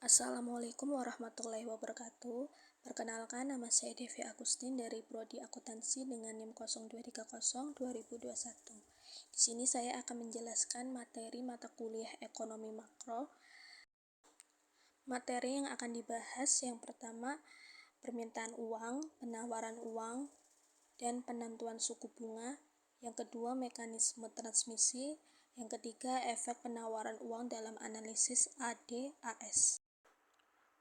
Assalamualaikum warahmatullahi wabarakatuh. Perkenalkan, nama saya Devi Agustin dari Prodi Akuntansi dengan NIM 0230-2021. Di sini saya akan menjelaskan materi mata kuliah Ekonomi Makro. Materi yang akan dibahas yang pertama, permintaan uang, penawaran uang, dan penentuan suku bunga. Yang kedua, mekanisme transmisi. Yang ketiga, efek penawaran uang dalam analisis ADAS.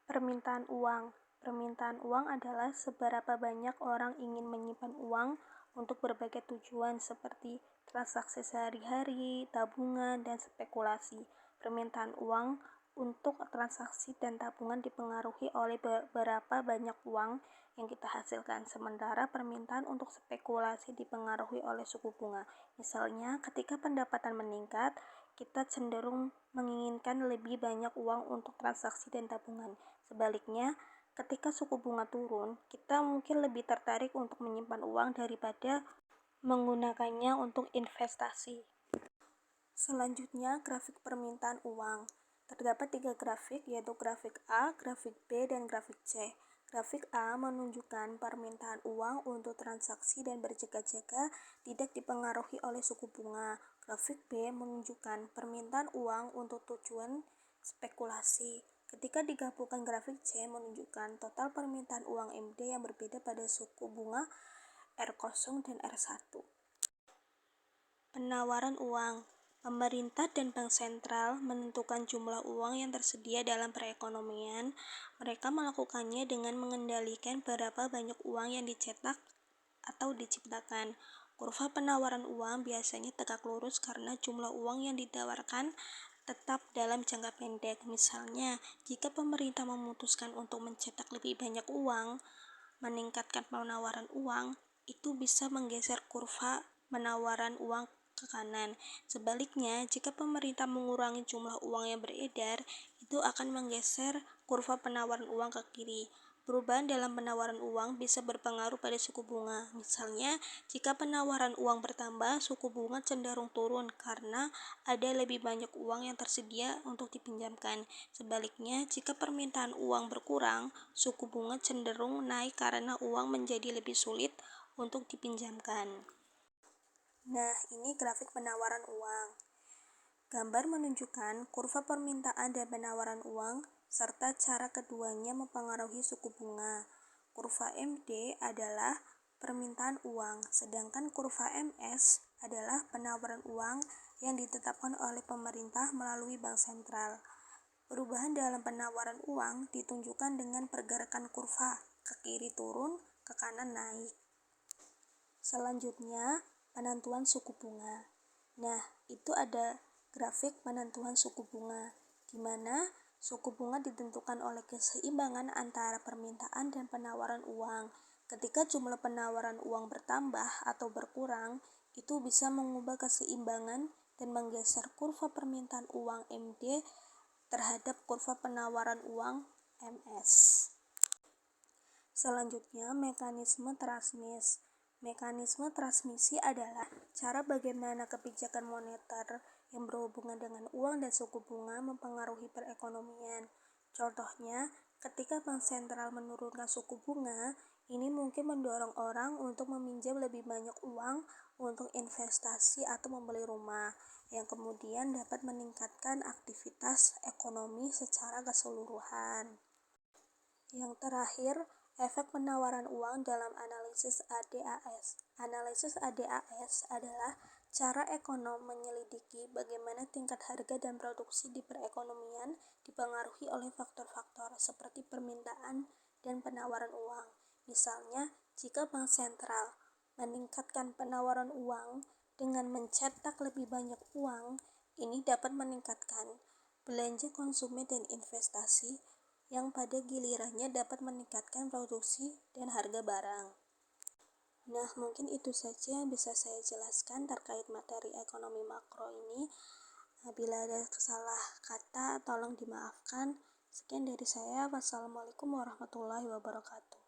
Permintaan uang. Permintaan uang adalah seberapa banyak orang ingin menyimpan uang untuk berbagai tujuan seperti transaksi sehari-hari, tabungan, dan spekulasi. Permintaan uang untuk transaksi dan tabungan dipengaruhi oleh berapa banyak uang yang kita hasilkan, sementara permintaan untuk spekulasi dipengaruhi oleh suku bunga. Misalnya, ketika pendapatan meningkat, kita cenderung menginginkan lebih banyak uang untuk transaksi dan tabungan. Sebaliknya, ketika suku bunga turun, kita mungkin lebih tertarik untuk menyimpan uang daripada menggunakannya untuk investasi. Selanjutnya, grafik permintaan uang. Terdapat 3 grafik, yaitu grafik A, grafik B, dan grafik C. Grafik A menunjukkan permintaan uang untuk transaksi dan berjaga-jaga tidak dipengaruhi oleh suku bunga. Grafik B menunjukkan permintaan uang untuk tujuan spekulasi. Ketika digabungkan, grafik C menunjukkan total permintaan uang MD yang berbeda pada suku bunga R0 dan R1. Penawaran uang. Pemerintah dan bank sentral menentukan jumlah uang yang tersedia dalam perekonomian. Mereka melakukannya dengan mengendalikan berapa banyak uang yang dicetak atau diciptakan. Kurva penawaran uang biasanya tegak lurus karena jumlah uang yang ditawarkan tetap dalam jangka pendek. Misalnya, jika pemerintah memutuskan untuk mencetak lebih banyak uang, meningkatkan penawaran uang, itu bisa menggeser kurva penawaran uang ke kanan. Sebaliknya, jika pemerintah mengurangi jumlah uang yang beredar, itu akan menggeser kurva penawaran uang ke kiri. Perubahan dalam penawaran uang bisa berpengaruh pada suku bunga. Misalnya, jika penawaran uang bertambah, suku bunga cenderung turun karena ada lebih banyak uang yang tersedia untuk dipinjamkan. Sebaliknya, jika permintaan uang berkurang, suku bunga cenderung naik karena uang menjadi lebih sulit untuk dipinjamkan. Nah, ini grafik penawaran uang. Gambar menunjukkan kurva permintaan dan penawaran uang serta cara keduanya mempengaruhi suku bunga. Kurva MD adalah permintaan uang, sedangkan kurva MS adalah penawaran uang yang ditetapkan oleh pemerintah melalui bank sentral. Perubahan dalam penawaran uang ditunjukkan dengan pergerakan kurva ke kiri turun, ke kanan naik. Selanjutnya, penentuan suku bunga. Nah, itu ada grafik penentuan suku bunga, di mana suku bunga ditentukan oleh keseimbangan antara permintaan dan penawaran uang. Ketika jumlah penawaran uang bertambah atau berkurang, itu bisa mengubah keseimbangan dan menggeser kurva permintaan uang MD terhadap kurva penawaran uang MS. Selanjutnya, mekanisme transmisi. Mekanisme transmisi adalah cara bagaimana kebijakan moneter yang berhubungan dengan uang dan suku bunga mempengaruhi perekonomian. Contohnya, ketika bank sentral menurunkan suku bunga, ini mungkin mendorong orang untuk meminjam lebih banyak uang untuk investasi atau membeli rumah, yang kemudian dapat meningkatkan aktivitas ekonomi secara keseluruhan. Yang terakhir, efek penawaran uang dalam analisis ADAS. Analisis ADAS adalah cara ekonom menyelidiki bagaimana tingkat harga dan produksi di perekonomian dipengaruhi oleh faktor-faktor seperti permintaan dan penawaran uang. Misalnya, jika bank sentral meningkatkan penawaran uang dengan mencetak lebih banyak uang, ini dapat meningkatkan belanja konsumen dan investasi, yang pada gilirannya dapat meningkatkan produksi dan harga barang. Nah, mungkin itu saja yang bisa saya jelaskan terkait materi ekonomi makro ini. Bila ada salah kata, tolong dimaafkan. Sekian dari saya. Wassalamualaikum warahmatullahi wabarakatuh.